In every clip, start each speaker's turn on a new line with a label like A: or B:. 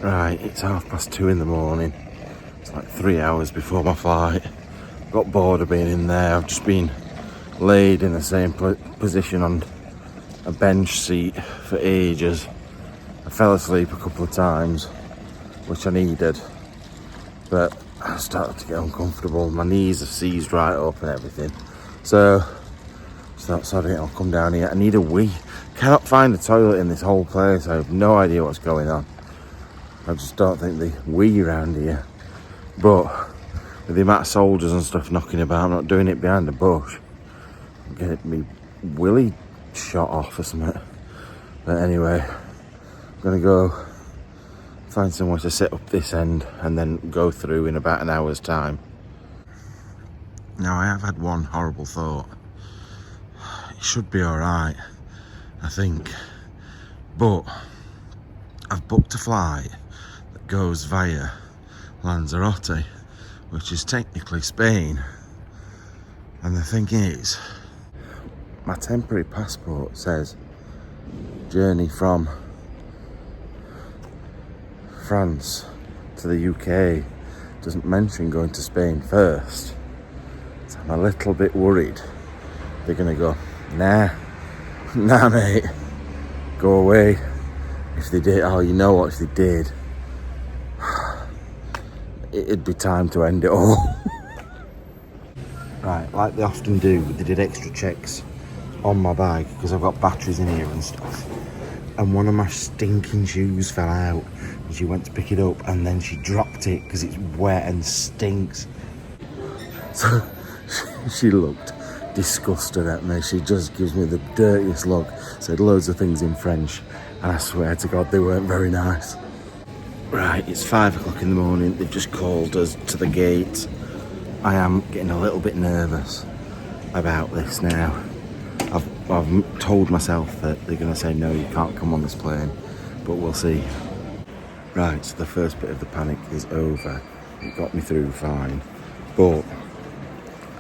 A: Right, it's 2:30 in the morning. It's like 3 hours before my flight. Got bored of being in there. I've just been laid in the same position on a bench seat for ages. I fell asleep a couple of times, which I needed, but I started to get uncomfortable. My knees have seized right up and everything. So sorry, I'll come down here. I need a wee. Cannot find a toilet in this whole place. I have no idea what's going on. I just don't think they wee around here. But with the amount of soldiers and stuff knocking about, I'm not doing it behind the bush. I'm getting me willy shot off or something. But anyway, I'm gonna go find somewhere to sit up this end and then go through in about an hour's time. Now I have had one horrible thought. It should be alright, I think. But I've booked a flight that goes via Lanzarote, which is technically Spain. And the thing is, my temporary passport says journey from France to the UK. Doesn't mention going to Spain first. So I'm a little bit worried they're gonna go, nah mate, go away. If they did, oh, you know what, if they did, it'd be time to end it all. Right, like they often do, they did extra checks on my bag because I've got batteries in here and stuff. And one of my stinking shoes fell out and she went to pick it up and then she dropped it because it's wet and stinks. So she looked disgusted at me. She just gives me the dirtiest look. Said loads of things in French and I swear to God they weren't very nice. Right, it's 5 o'clock in the morning. They've just called us to the gate. I am getting a little bit nervous about this now. I've told myself that they're going to say, no, you can't come on this plane, but we'll see. Right, so the first bit of the panic is over. It got me through fine, but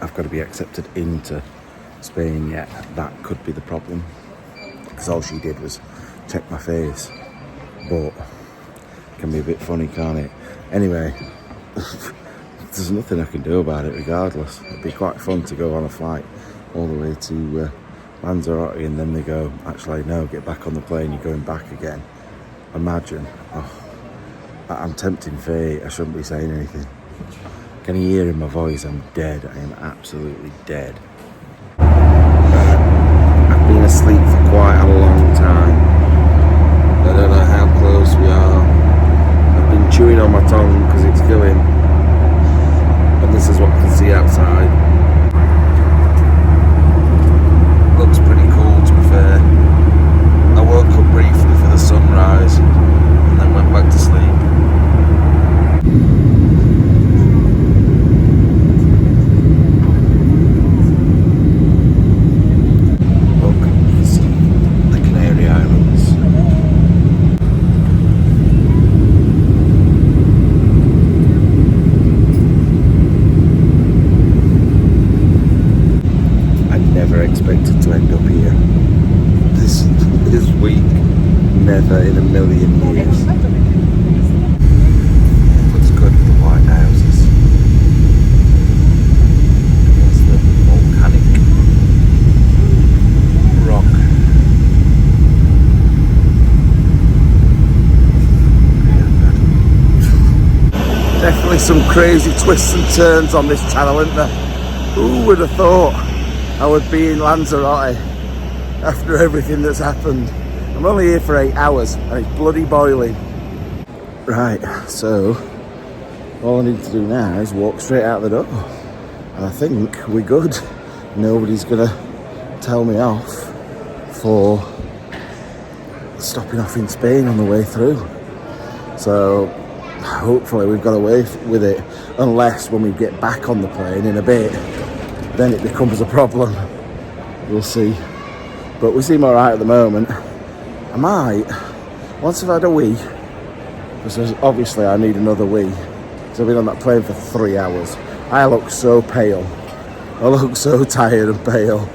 A: I've got to be accepted into Spain yet. That could be the problem, because all she did was check my face, but it can be a bit funny, can't it? Anyway, there's nothing I can do about it regardless. It'd be quite fun to go on a flight all the way to Lanzarote and then they go, actually no, get back on the plane, you're going back again. Imagine. Oh, I'm tempting fate. I shouldn't be saying anything. Can you hear in my voice? I'm dead. I am absolutely dead. I've been asleep for quite a long time. I don't know how close we are. I've been chewing on my tongue because it's filling. And this is what I can see outside. Looks pretty cool, to be fair. I woke up briefly for the sunrise and then went back to sleep. Look, it's the Canary Islands. I never expected to end up here. This week, never in a million years. Looks good with the white houses. There's the volcanic rock. Definitely some crazy twists and turns on this channel, isn't there? Who would have thought I would be in Lanzarote after everything that's happened? I'm only here for 8 hours and it's bloody boiling. Right, so all I need to do now is walk straight out the door. And I think we're good. Nobody's gonna tell me off for stopping off in Spain on the way through. So hopefully we've got away with it, unless when we get back on the plane in a bit, then it becomes a problem. We'll see. But we seem alright at the moment. I might, once I've had a wee, because obviously I need another wee, so I've been on that plane for 3 hours. I look so pale. I look so tired and pale.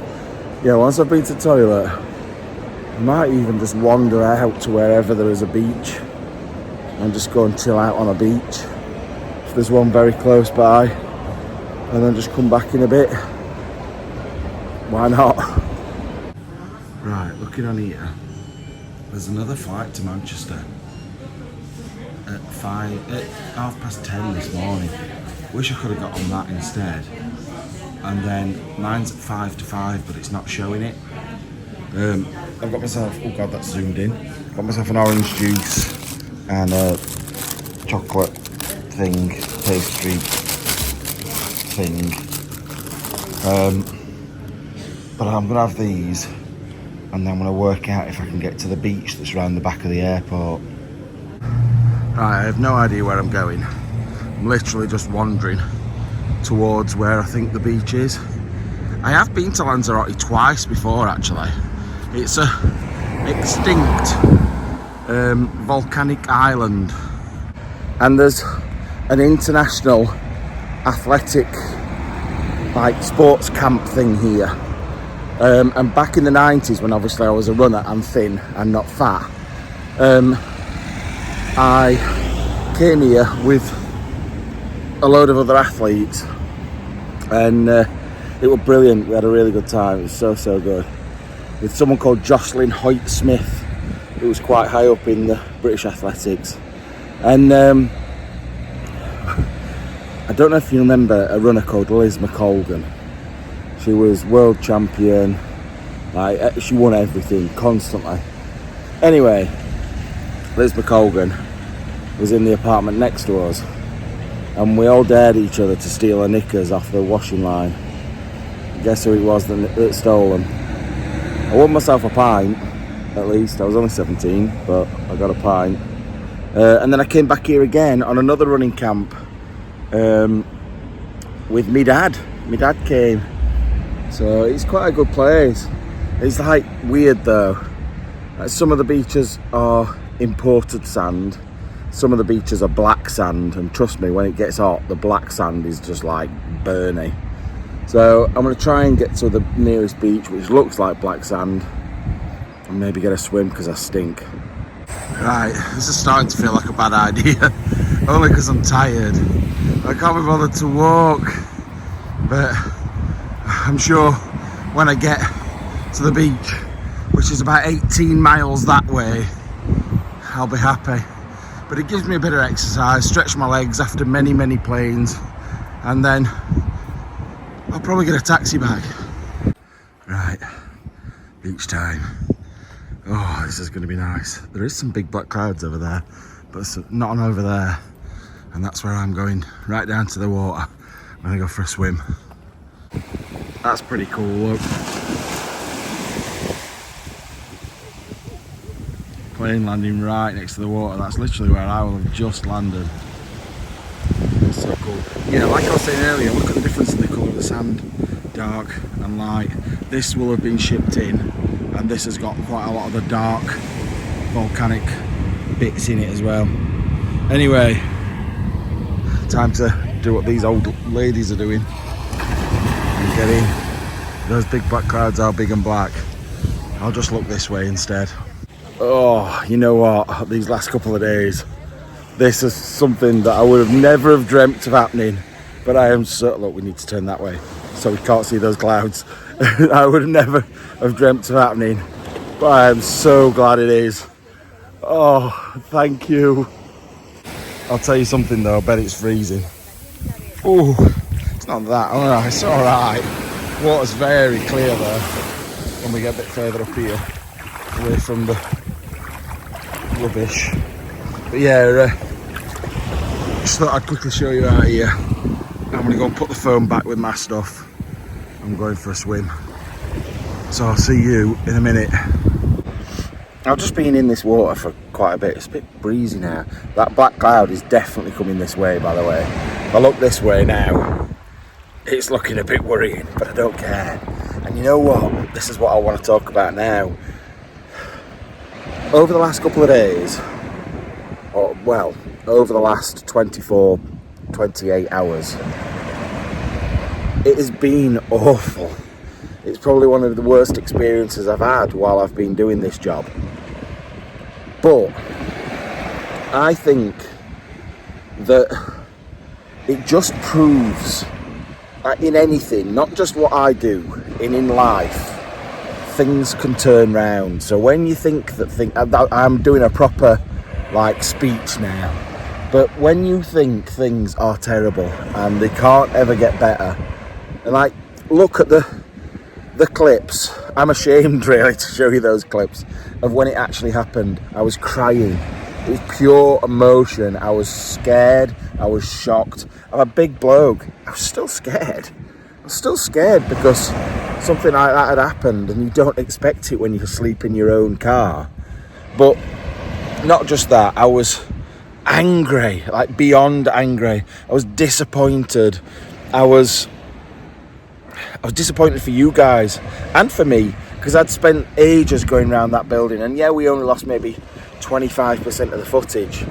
A: Yeah, once I've been to the toilet, I might even just wander out to wherever there is a beach. and just go and chill out on a beach. There's one very close by, and then just come back in a bit. Why not? Right, looking on here, there's another flight to Manchester at 10:30 this morning. Wish I could have got on that instead. And then mine's at 5 but it's not showing it. I've got myself, oh god, that's zoomed in. Got myself an orange juice and a chocolate thing, pastry thing. But I'm gonna have these, and then I'm gonna work out if I can get to the beach that's around the back of the airport. Right, I have no idea where I'm going. I'm literally just wandering towards where I think the beach is. I have been to Lanzarote twice before, actually. It's a extinct volcanic island, and there's an international athletic like sports camp thing here. And back in the 90s, when obviously I was a runner and thin and not fat, I came here with a load of other athletes, and it was brilliant. We had a really good time. It was so good. With someone called Jocelyn Hoyt-Smith, who was quite high up in the British athletics. And I don't know if you remember a runner called Liz McColgan. She was world champion, like she won everything constantly. Anyway, Liz McColgan was in the apartment next to us, and we all dared each other to steal her knickers off the washing line. Guess who it was that stole them? I won myself a pint, at least. I was only 17, but I got a pint. And then I came back here again on another running camp with me dad. My dad came. So it's quite a good place. It's like weird though. Some of the beaches are imported sand. Some of the beaches are black sand, and trust me, when it gets hot, the black sand is just like burny. So I'm going to try and get to the nearest beach, which looks like black sand, and maybe get a swim because I stink. Right, this is starting to feel like a bad idea, only because I'm tired. I can't be bothered to walk, but I'm sure when I get to the beach, which is about 18 miles that way, I'll be happy. But it gives me a bit of exercise, stretch my legs after many planes, and then I'll probably get a taxi back. Right, beach time. Oh, this is going to be nice. There is some big black clouds over there, but not on over there. And that's where I'm going, right down to the water. I'm going to go for a swim. That's pretty cool, look. Plane landing right next to the water. That's literally where I will have just landed. It's so cool. Yeah, like I was saying earlier, look at the difference in the colour of the sand, dark and light. This will have been shipped in, and this has got quite a lot of the dark volcanic bits in it as well. Anyway, time to do what these old ladies are doing and get in. Those big black clouds are big and black. I'll just look this way instead. Oh, you know what, these last couple of days, this is something that I would have never have dreamt of happening, but I am so, look, we need to turn that way so we can't see those clouds. I would never have dreamt of happening, but I am so glad it is. Oh, thank you. I'll tell you something though, I bet it's freezing. Oh, it's not that, oh, it's alright. Water's very clear there when we get a bit further up here, away from the rubbish. But yeah, just thought I'd quickly show you out here. I'm going to go and put the phone back with my stuff. I'm going for a swim. So I'll see you in a minute. I've just been in this water for quite a bit. It's a bit breezy now. That black cloud is definitely coming this way, by the way. If I look this way now, it's looking a bit worrying, but I don't care. And you know what? This is what I want to talk about now. Over the last couple of days, or well, over the last 24, 28 hours, it has been awful. It's probably one of the worst experiences I've had while I've been doing this job. But I think that it just proves that in anything, not just what I do, in life, things can turn round. So when you think that I'm doing a proper like speech now, but when you think things are terrible and they can't ever get better, and like look at the clips. I'm ashamed really to show you those clips of when it actually happened. I was crying. It was pure emotion. I was scared. I was shocked. I'm a big bloke. I was still scared. I was still scared because something like that had happened, and you don't expect it when you sleep in your own car. But not just that, I was angry, like beyond angry. I was disappointed. I was disappointed for you guys and for me, because I'd spent ages going around that building, and yeah, we only lost maybe 25% of the footage,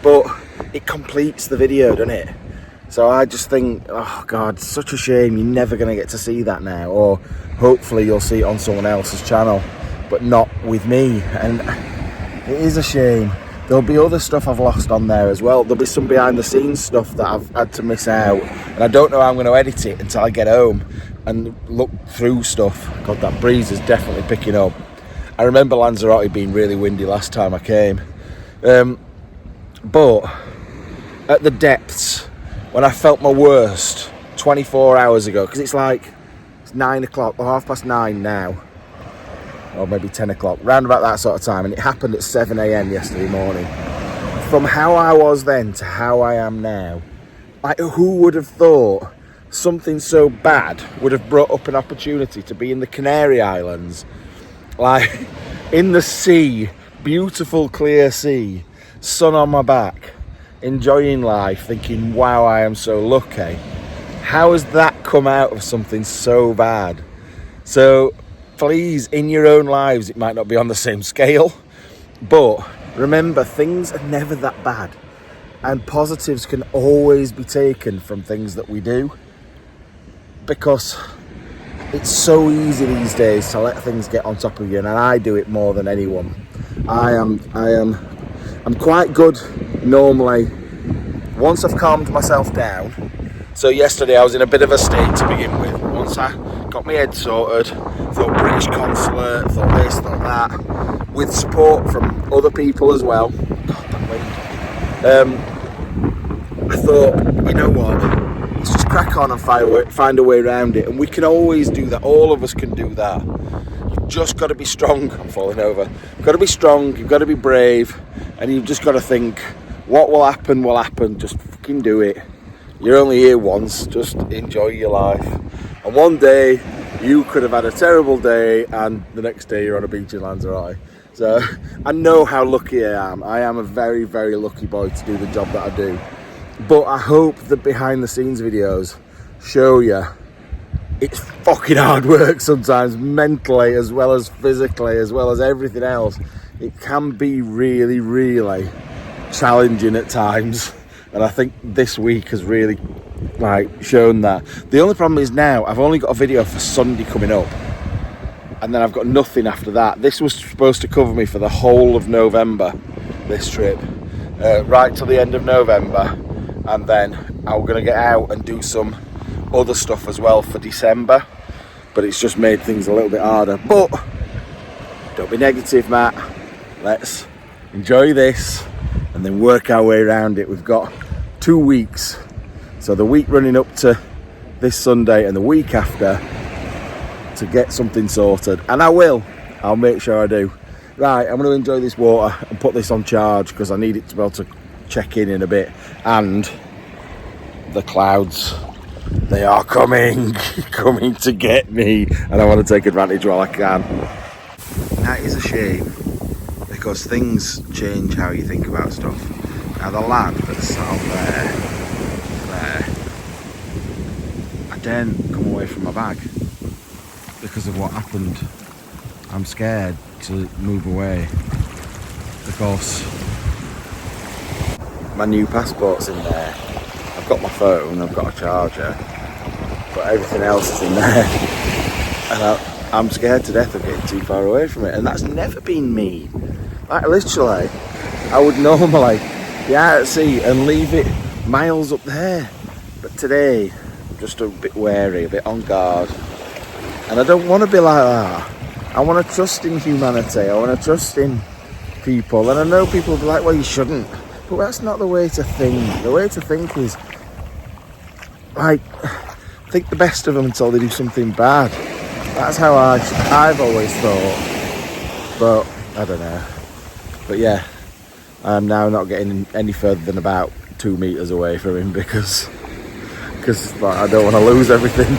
A: but it completes the video, doesn't it? So I just think, oh God, such a shame you're never going to get to see that now, or hopefully you'll see it on someone else's channel, but not with me, and it is a shame. There'll be other stuff I've lost on there as well. There'll be some behind the scenes stuff that I've had to miss out, and I don't know how I'm going to edit it until I get home and look through stuff. God, that breeze is definitely picking up. I remember Lanzarote being really windy last time I came. But at the depths, when I felt my worst 24 hours ago, because it's 9 o'clock or 9:30 now, or maybe 10 o'clock, round about that sort of time, and it happened at 7 a.m. yesterday morning. From how I was then to how I am now, like, who would have thought something so bad would have brought up an opportunity to be in the Canary Islands, like in the sea, beautiful clear sea, sun on my back, enjoying life, thinking, wow, I am so lucky. How has that come out of something so bad? So please, in your own lives, it might not be on the same scale, but remember, things are never that bad, and positives can always be taken from things that we do, because it's so easy these days to let things get on top of you, and I do it more than anyone. I'm quite good normally once I've calmed myself down. So yesterday I was in a bit of a state to begin with. Once I got my head sorted, thought British consulate, thought this, thought that, with support from other people as well. God, that wind. I thought, you know what, let's just crack on and find a way around it, and we can always do that. All of us can do that. You've just got to be strong. I'm falling over. You've got to be strong, you've got to be brave, and you've just got to think, what will happen will happen. Just fucking do it. You're only here once. Just enjoy your life. And one day you could have had a terrible day, and the next day you're on a beach in Lanzarote. So I know how lucky I am. I am a very, very lucky boy to do the job that I do. But I hope the behind the scenes videos show you it's fucking hard work sometimes, mentally as well as physically, as well as everything else. It can be really, really challenging at times, and I think this week has really shown that. The only problem is now I've only got a video for Sunday coming up, and then I've got nothing after that. This was supposed to cover me for the whole of November, this trip, right till the end of November, and then I'm going to get out and do some other stuff as well for December, but it's just made things a little bit harder. But don't be negative, Matt. Let's enjoy this and then work our way around it. We've got 2 weeks, so the week running up to this Sunday and the week after, to get something sorted, and I'll make sure I do. Right, I'm going to enjoy this water and put this on charge because I need it to be able to check in a bit. And the clouds, they are coming to get me, and I want to take advantage while I can. That is a shame, because things change how you think about stuff. Now the lad that's sat on there, I daren't come away from my bag because of what happened. I'm scared to move away because my new passport's in there. I've got my phone, I've got a charger, but everything else is in there, and I'm scared to death of getting too far away from it. And that's never been me. Like, literally, I would normally be out at sea and leave it miles up there. But today, I'm just a bit wary, a bit on guard. And I don't want to be like that. I want to trust in humanity. I want to trust in people. And I know people will be like, well, you shouldn't. But that's not the way to think. The way to think is, like, think the best of them until they do something bad. That's how I've always thought. But, I don't know. But yeah, I'm now not getting any further than about 2 meters away from him because like, I don't want to lose everything.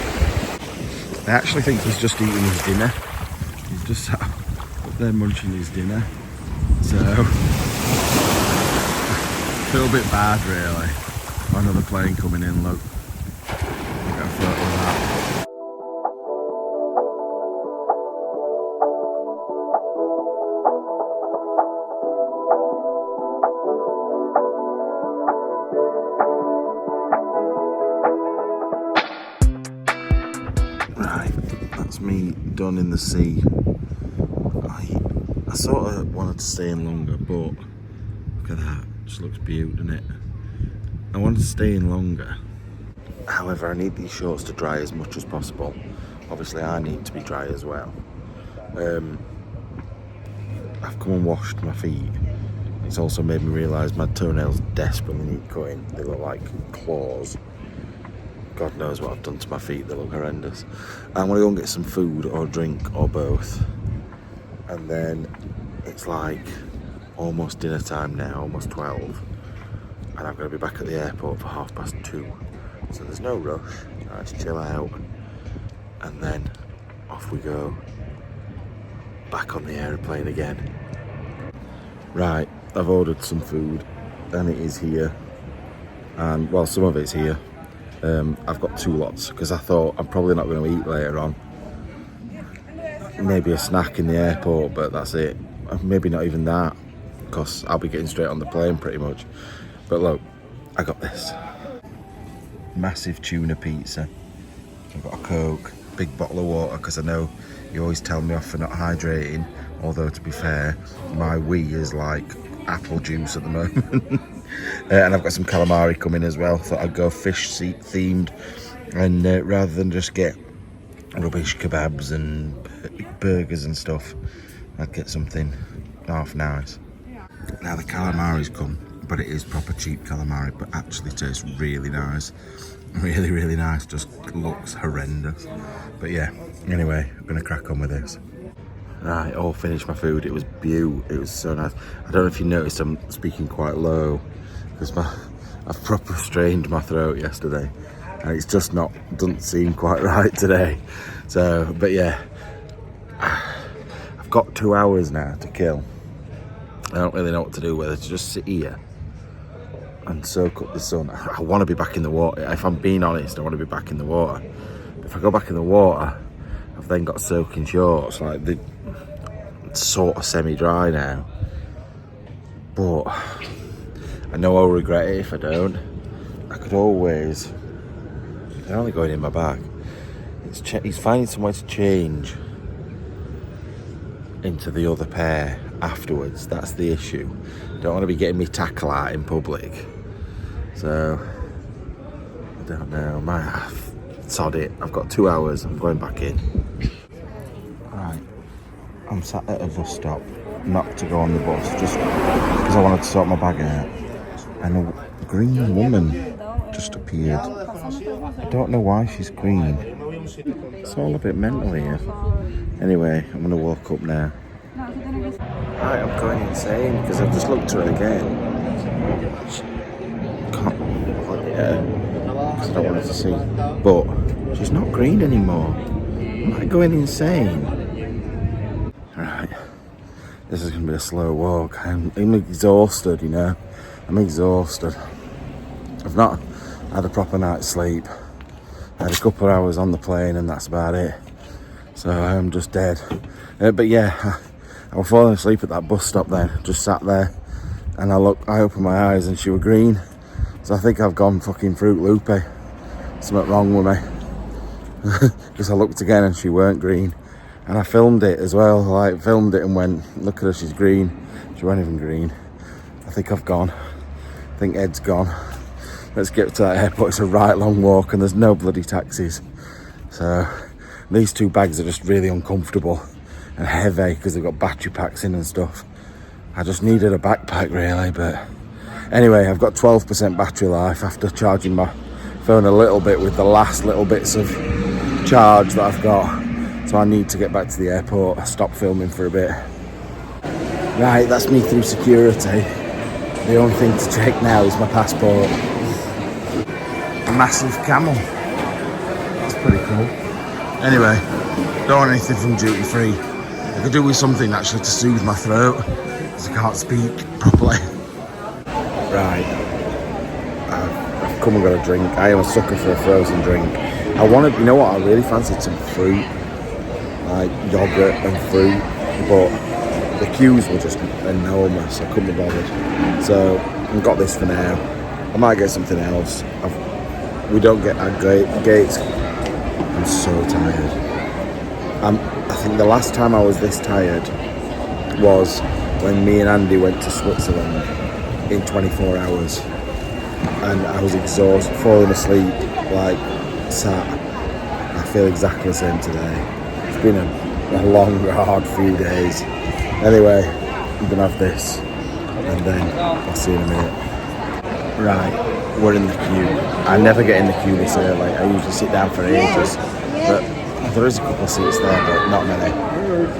A: I actually think he's just eating his dinner. He's just sat up there munching his dinner. So, I feel a bit bad really. Another plane coming in, look. I've got a photo of that. Right, that's me done in the sea. I sort of wanted to stay in longer, but look at that, just looks beautiful, doesn't it? I wanted to stay in longer. However, I need these shorts to dry as much as possible. Obviously, I need to be dry as well. I've come and washed my feet. It's also made me realise my toenails desperately need cutting. They look like claws. God knows what I've done to my feet, they look horrendous. I'm going to go and get some food or drink or both. And then it's like almost dinner time now, almost 12. And I'm going to be back at the airport for 2:30. So there's no rush, I just chill out. And then off we go, back on the aeroplane again. Right, I've ordered some food and it is here. And well, some of it's here. I've got 2 lots because I thought I'm probably not going to eat later on. Maybe a snack in the airport, but that's it. Maybe not even that, because I'll be getting straight on the plane pretty much. But look, I got this massive tuna pizza. I've got a Coke, big bottle of water, because I know you always tell me off for not hydrating. Although to be fair, my wee is like apple juice at the moment. And I've got some calamari coming as well. Thought I'd go fish themed, and rather than just get rubbish kebabs and burgers and stuff, I'd get something half nice. Now the calamari's come, but it is proper cheap calamari, but actually tastes really nice. Really, really nice, just looks horrendous. But yeah, anyway, I'm gonna crack on with this. Right, all finished my food. It was beautiful, it was so nice. I don't know if you noticed I'm speaking quite low, because I've proper strained my throat yesterday. And it's just doesn't seem quite right today. So, but yeah, I've got 2 hours now to kill. I don't really know what to do, whether to just sit here and soak up the sun. I want to be back in the water. If I'm being honest, I want to be back in the water. If I go back in the water, I've then got soaking shorts, like they're sort of semi-dry now. But I know I'll regret it if I don't. I could always... They're only going in my bag. He's finding somewhere to change into the other pair afterwards. That's the issue. Don't want to be getting me tackle out in public. So, I don't know. Sod it. I've got 2 hours. I'm going back in. Right. I'm sat at a bus stop, not to go on the bus, just because I wanted to sort my bag out. And a green woman just appeared. I don't know why she's green. It's all a bit mental here. Anyway, I'm going to walk up now. Right, I'm going insane because I've just looked at her again. Can't look at her because I don't want her to see. But she's not green anymore. Am I going insane? Right, this is going to be a slow walk. I'm exhausted, you know. I'm exhausted. I've not had a proper night's sleep. I had a couple of hours on the plane and that's about it. So I'm just dead. But yeah, I was falling asleep at that bus stop then. Just sat there and I opened my eyes and she was green. So I think I've gone fucking Fruit Loopy. Something wrong with me. Because I looked again and she weren't green. And I filmed it as well. Like filmed it and went, look at her, she's green. She weren't even green. I think I've gone. think Ed's gone. Let's get to that airport. It's a right long walk and there's no bloody taxis. So these 2 bags are just really uncomfortable and heavy because they've got battery packs in and stuff. I just needed a backpack really, but anyway, I've got 12% battery life after charging my phone a little bit with the last little bits of charge that I've got. So I need to get back to the airport, stop filming for a bit. Right, that's me through security. The only thing to check now is my passport. A massive camel. That's pretty cool. Anyway, don't want anything from duty free. I could do with something actually to soothe my throat, because I can't speak properly. Right, I've come and got a drink. I am a sucker for a frozen drink. I wanted, you know what, I really fancied some fruit, like yogurt and fruit, but the queues were just enormous. I couldn't be bothered. So I've got this for now. I might get something else. We don't get at gates. I'm so tired. I think the last time I was this tired was when me and Andy went to Switzerland in 24 hours. And I was exhausted, falling asleep, like sat. I feel exactly the same today. It's been a long, hard few days. Anyway, I'm gonna have this and then I'll see you in a minute. Right, we're in the queue. I never get in the queue this early. I usually sit down for ages, but there is a couple of seats there, but not many.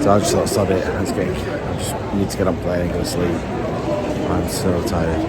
A: So I just thought, sod it, I just need to get on plane and go to sleep. I'm so tired.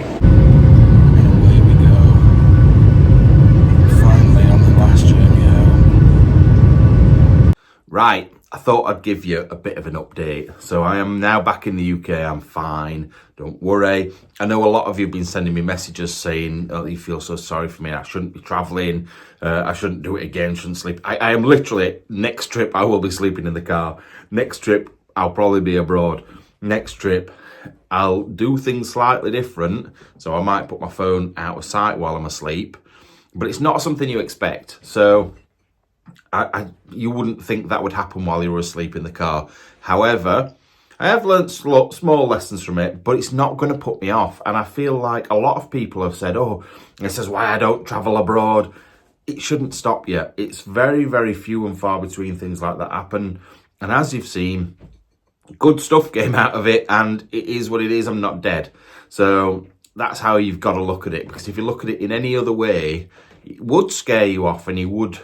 A: Right, I thought I'd give you a bit of an update. So I am now back in the UK, I'm fine, don't worry. I know a lot of you have been sending me messages saying, oh, you feel so sorry for me, I shouldn't be travelling, I shouldn't do it again, shouldn't sleep. I am literally, next trip I will be sleeping in the car. Next trip I'll probably be abroad. Next trip I'll do things slightly different. So I might put my phone out of sight while I'm asleep, but it's not something you expect. So you wouldn't think that would happen while you were asleep in the car. However, I have learned small lessons from it, but it's not going to put me off. And I feel like a lot of people have said, oh, this is why I don't travel abroad. It shouldn't stop you. It's very, very few and far between things like that happen. And as you've seen, good stuff came out of it, and it is what it is. I'm not dead. So that's how you've got to look at it. Because if you look at it in any other way, it would scare you off, and you would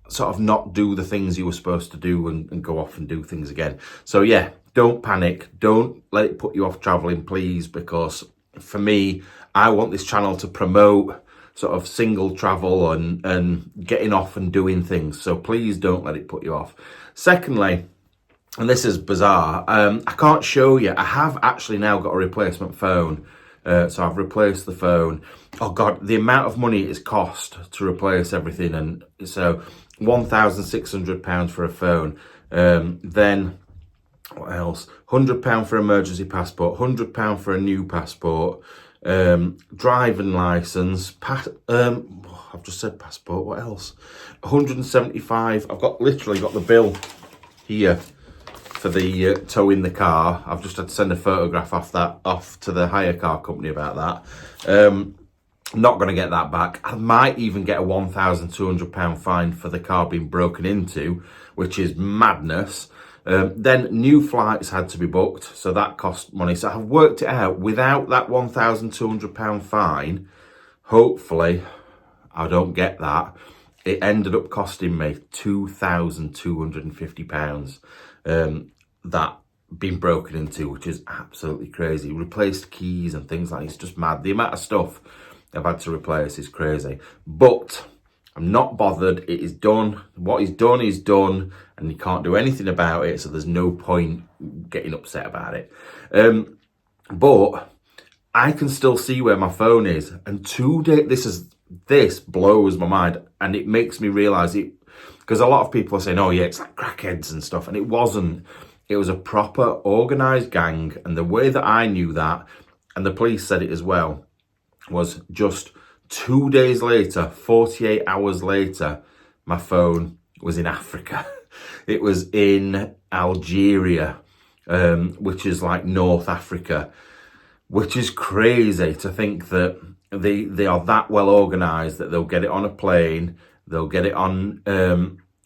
A: sort of not do the things you were supposed to do and go off and do things again. So yeah, don't panic. Don't let it put you off traveling, please, because for me, I want this channel to promote sort of single travel and getting off and doing things. So please don't let it put you off. Secondly, and this is bizarre, I can't show you. I have actually now got a replacement phone. So I've replaced the phone. Oh God, the amount of money it's cost to replace everything. And so £1,600 for a phone. Then what else? £100 for emergency passport, £100 for a new passport, driving licence, I've just said passport, what else? 175, I've literally got the bill here for the tow in the car. I've just had to send a photograph off to the hire car company about that. Not going to get that back. I might even get a £1,200 fine for the car being broken into, which is madness. Then new flights had to be booked, so that cost money. So I've worked it out. Without that £1,200 fine, hopefully I don't get that. It ended up costing me £2,250. That been broken into, which is absolutely crazy. Replaced keys and things like that. It's just mad. The amount of stuff I've had to replace is crazy. But I'm not bothered. It is done. What is done, and you can't do anything about it, so there's no point getting upset about it. But I can still see where my phone is, and today this blows my mind, and it makes me realise it, because a lot of people are saying, oh yeah, it's like crackheads and stuff, and it wasn't. It was a proper organised gang, and the way that I knew that, and the police said it as well, was just 2 days later, 48 hours later, my phone was in Africa. It was in Algeria, which is like North Africa. which is crazy to think that they are that well organised that they'll get it on a plane, they'll get it on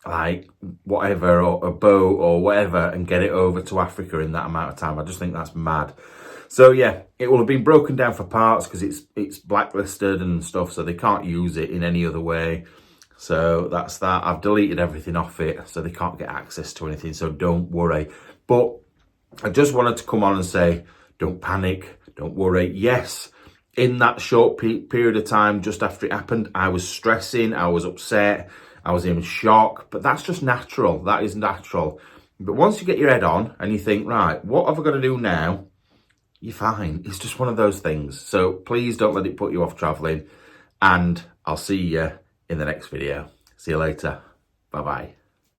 A: like whatever, or a boat or whatever, and get it over to Africa in that amount of time. I just think that's mad. So yeah, it will have been broken down for parts because it's blacklisted and stuff, so they can't use it in any other way. So that's that. I've deleted everything off it, so they can't get access to anything, so don't worry. But I just wanted to come on and say, don't panic, don't worry. Yes, in that short period of time just after it happened, I was stressing, I was upset, I was in shock, but that's just natural. That is natural. But once you get your head on and you think, right, what have I got to do now? You're fine. It's just one of those things. So please don't let it put you off traveling, and I'll see you in the next video. See you later. Bye-bye.